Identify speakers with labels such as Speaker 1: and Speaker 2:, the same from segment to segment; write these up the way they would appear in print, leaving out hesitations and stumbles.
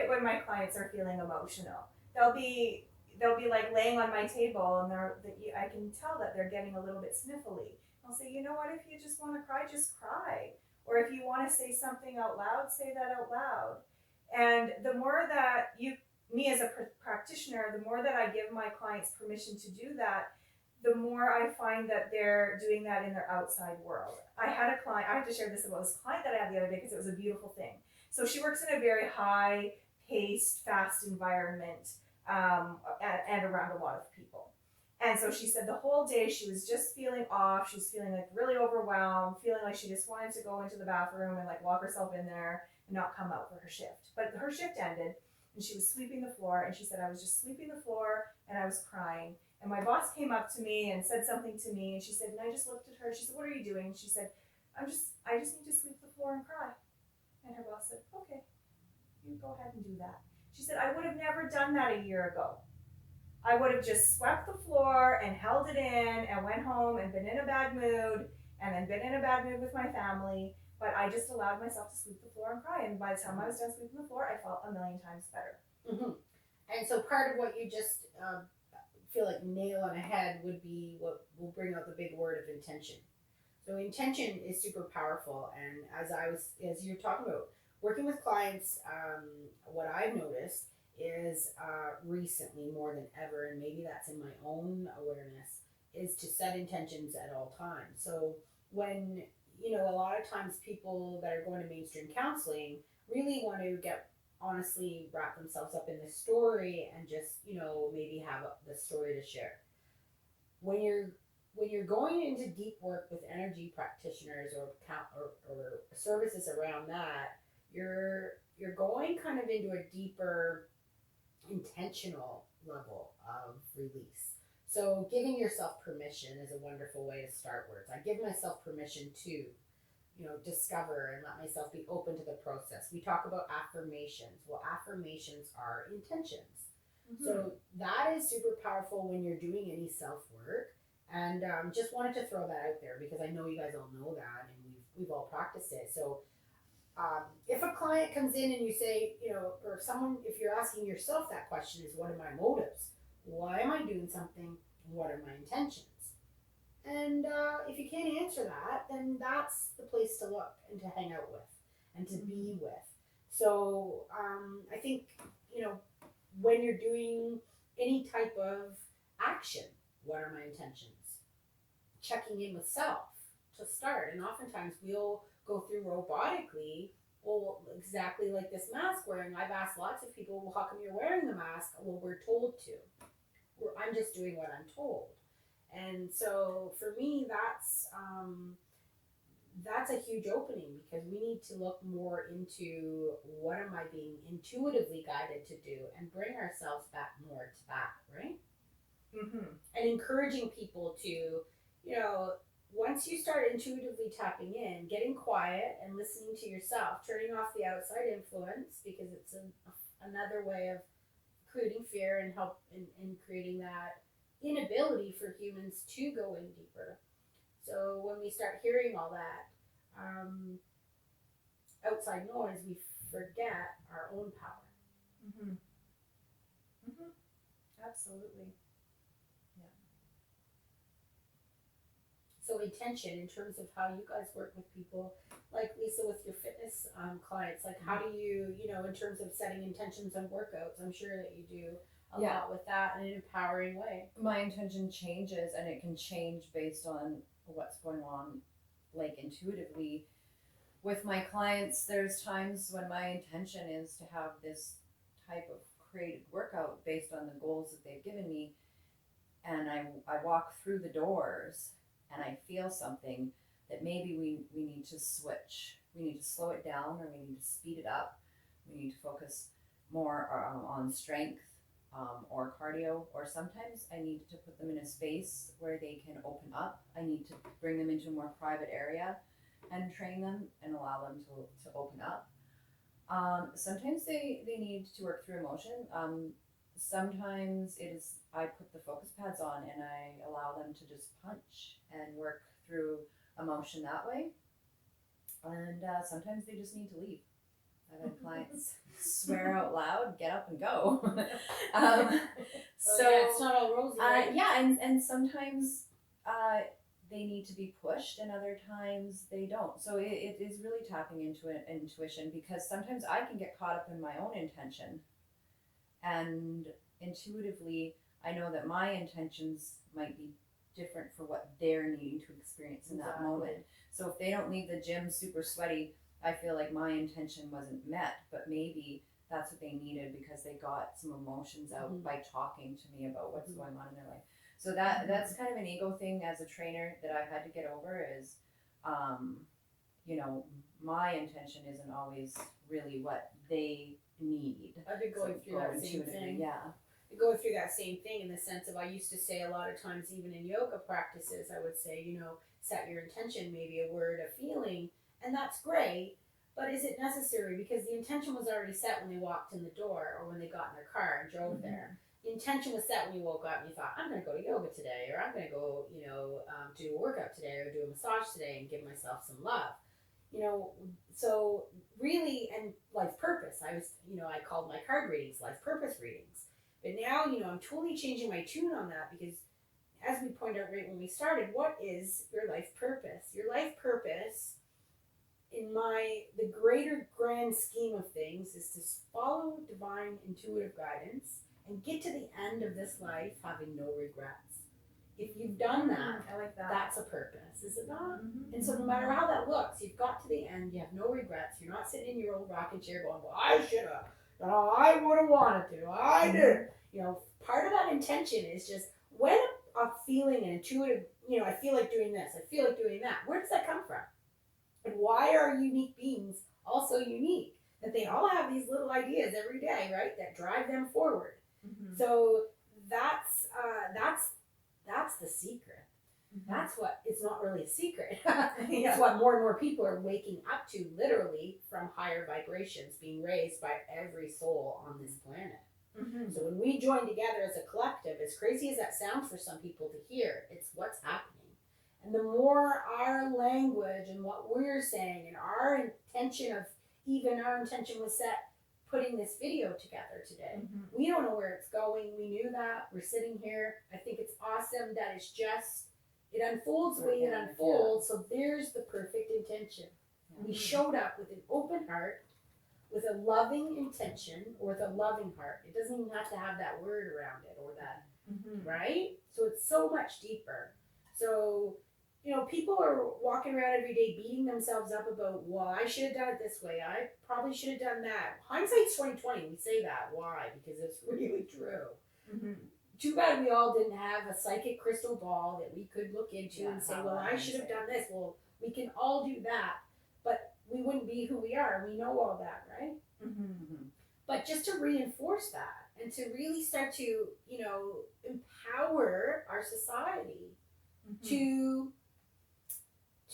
Speaker 1: it when my clients are feeling emotional. They'll be like laying on my table, and I can tell that they're getting a little bit sniffly. I'll say, you know what, if you just want to cry, just cry. Or if you want to say something out loud, say that out loud. And the more that me as a practitioner, the more that I give my clients permission to do that, the more I find that they're doing that in their outside world. I had a client, I have to share this about this client that I had the other day because it was a beautiful thing. So she works in a very high paced, fast environment, and around a lot of people. And so she said the whole day she was just feeling off. She was feeling like really overwhelmed, feeling like she just wanted to go into the bathroom and like lock herself in there and not come out for her shift. But her shift ended and she was sweeping the floor, and she said, I was just sweeping the floor and I was crying. And my boss came up to me and said something to me, and she said, and I just looked at her. She said, what are you doing? And she said, I just need to sweep the floor and cry. And her boss said, okay, you go ahead and do that. She said, I would have never done that a year ago. I would have just swept the floor and held it in and went home and been in a bad mood and then been in a bad mood with my family. But I just allowed myself to sweep the floor and cry. And by the time I was done sweeping the floor, I felt a million times better.
Speaker 2: Mm-hmm. And so part of what you just feel like nail on the head would be what will bring out the big word of intention. So intention is super powerful. And as you're talking about working with clients, what I've noticed is recently more than ever, and maybe that's in my own awareness, is to set intentions at all times. So when, a lot of times people that are going to mainstream counseling really want to get honestly wrap themselves up in the story and just, maybe have the story to share. When you're going into deep work with energy practitioners or services around that, you're going kind of into a deeper intentional level of release. So giving yourself permission is a wonderful way to start words. I give myself permission to, discover and let myself be open to the process. We talk about affirmations. Well, affirmations are intentions. Mm-hmm. So that is super powerful when you're doing any self-work. And just wanted to throw that out there because I know you guys all know that and we've all practiced it. So if a client comes in and you say, or if you're asking yourself that question is, what are my motives? Why am I doing something? What are my intentions? And if you can't answer that, then that's the place to look and to hang out with and to be with. So I think, when you're doing any type of action, what are my intentions? Checking in with self to start. And oftentimes we'll go through robotically, well, exactly like this mask wearing. I've asked lots of people, well, how come you're wearing the mask? Well, we're told to. I'm just doing what I'm told. And so for me, that's a huge opening because we need to look more into what am I being intuitively guided to do and bring ourselves back more to that, right? Mm-hmm. And encouraging people to, once you start intuitively tapping in, getting quiet and listening to yourself, turning off the outside influence because it's another way of creating fear and help in creating that inability for humans to go in deeper. So when we start hearing all that outside noise, we forget our own power.
Speaker 1: Mm-hmm. Mm-hmm. Absolutely. Yeah.
Speaker 2: So intention in terms of how you guys work with people, like Lisa with your fitness clients, like how do you, in terms of setting intentions on workouts, I'm sure that you do a lot with that in an empowering way.
Speaker 3: My intention changes, and it can change based on what's going on, like intuitively. With my clients, there's times when my intention is to have this type of created workout based on the goals that they've given me, and I walk through the doors and I feel something that maybe we need to switch. We need to slow it down, or we need to speed it up. We need to focus more on strength or cardio, or sometimes I need to put them in a space where they can open up. I need to bring them into a more private area and train them and allow them to open up. Sometimes they need to work through emotion. Sometimes it is I put the focus pads on and I allow them to just punch and work through emotion that way. And sometimes they just need to leave. I've had clients swear out loud, get up and go. So
Speaker 2: yeah, it's not all rosy, right?
Speaker 3: yeah, and sometimes they need to be pushed, and other times they don't. So it is really tapping into an intuition, because sometimes I can get caught up in my own intention, and intuitively I know that my intentions might be different for what they're needing to experience in that moment. So if they don't leave the gym super sweaty, I feel like my intention wasn't met, but maybe that's what they needed because they got some emotions out by talking to me about what's going on in their life. So that's kind of an ego thing as a trainer that I've had to get over is, you know, my intention isn't always really what they need.
Speaker 2: I've been going through that same thing.
Speaker 3: Yeah.
Speaker 2: Go through that same thing in the sense of I used to say a lot of times, even in yoga practices, I would say, you know, set your intention, maybe a word, a feeling, and that's great, but is it necessary? Because the intention was already set when they walked in the door or when they got in their car and drove there. The intention was set when you woke up and you thought, I'm going to go to yoga today, or I'm going to go, you know, do a workout today, or do a massage today and give myself some love. You know, so really, and life purpose. I called my card readings life purpose readings. But now, you know, I'm totally changing my tune on that because, as we pointed out right when we started, what is your life purpose? Your life purpose, in the greater grand scheme of things, is to follow divine intuitive guidance and get to the end of this life having no regrets. If you've done that,
Speaker 1: I like that.
Speaker 2: That's a purpose, is it not? And so no matter how that looks, you've got to the end, you have no regrets. You're not sitting in your old rocking chair going, well, I should have. No, I would have wanted to. I did. You know, part of that intention is just when a feeling, an intuitive, you know, I feel like doing this, I feel like doing that. Where does that come from? And why are unique beings also unique? That they all have these little ideas every day, right? That drive them forward. So that's the secret. That's what, it's not really a secret. It's what more and more people are waking up to, literally, from higher vibrations being raised by every soul on this planet. So when we join together as a collective, as crazy as that sounds for some people to hear, it's what's happening. And the more our language and what we're saying and our intention was set putting this video together today. We don't know where it's going. We knew that. We're sitting here. I think it's awesome that it's just, it unfolds the way it unfolds. So there's the perfect intention. We showed up with an open heart, with a loving intention, or with a loving heart. It doesn't even have to have that word around it or that, right? So it's so much deeper. So, you know, people are walking around every day beating themselves up about, well, I should have done it this way. I probably should have done that. Hindsight's 20/20. We say that. Why? Because it's really true. Too bad we all didn't have a psychic crystal ball that we could look into and say, well, I should have done this. Well, we can all do that, but we wouldn't be who we are. We know all that, right? But just to reinforce that and to really start to, you know, empower our society to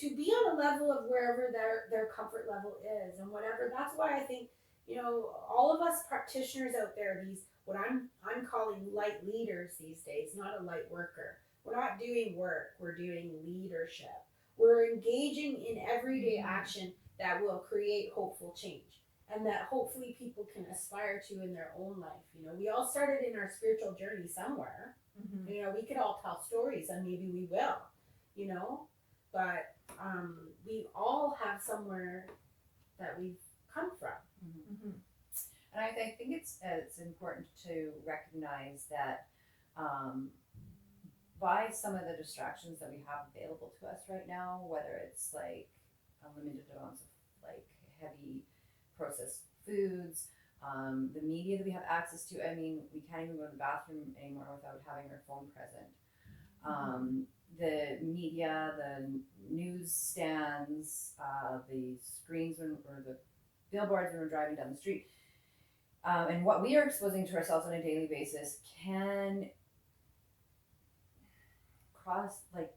Speaker 2: be on a level of wherever their comfort level is and whatever. That's why I think, you know, all of us practitioners out there, these, what I'm calling light leaders these days, not a light worker. We're not doing work, we're doing leadership. We're engaging in everyday action that will create hopeful change and that hopefully people can aspire to in their own life. You know, we all started in our spiritual journey somewhere. You know, we could all tell stories and maybe we will, you know, but we all have somewhere that we've come from.
Speaker 3: And I think it's important to recognize that by some of the distractions that we have available to us right now, whether it's like unlimited amounts of like heavy processed foods, the media that we have access to. I mean, we can't even go to the bathroom anymore without having our phone present. The media, the news stands, the screens or the billboards when we're driving down the street, and what we are exposing to ourselves on a daily basis can cross, like,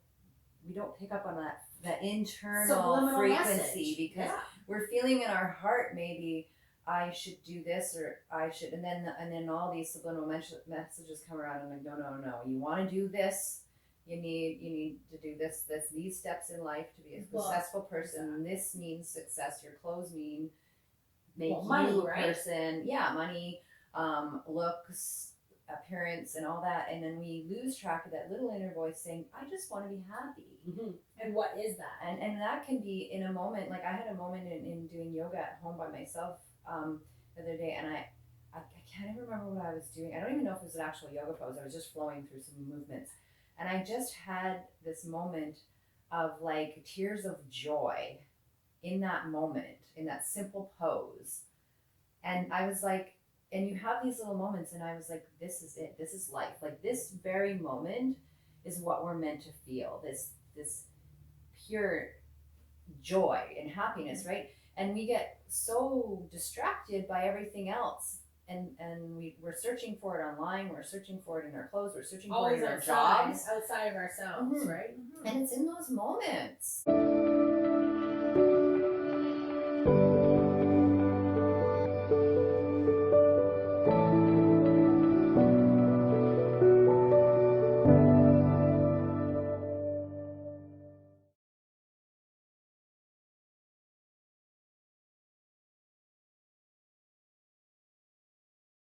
Speaker 3: we don't pick up on that internal
Speaker 2: Subliminal
Speaker 3: frequency
Speaker 2: message.
Speaker 3: because we're feeling in our heart maybe I should do this or I should, and then all these subliminal messages come around and like, no, you want to do this. You need to do these steps in life to be a successful person. This means success. Your clothes mean
Speaker 2: make
Speaker 3: money,
Speaker 2: you a
Speaker 3: right?
Speaker 2: person. Yeah, money, looks, appearance, and all that. And then we lose track of that little inner voice saying, I just want to be happy.
Speaker 3: Mm-hmm. And what is that?
Speaker 2: And that can be in a moment. Like I had a moment in doing yoga at home by myself the other day, and I can't even remember what I was doing. I don't even know if it was an actual yoga pose. I was just flowing through some movements. And I just had this moment of like tears of joy in that moment, in that simple pose. And I was like, and you have these little moments, and I was like, this is it. This is life. Like this very moment is what we're meant to feel. This pure joy and happiness, right? And we get so distracted by everything else. And we're searching for it online, we're searching for it in our clothes, we're searching for it in our jobs.
Speaker 3: Outside of ourselves, right?
Speaker 2: And it's in those moments.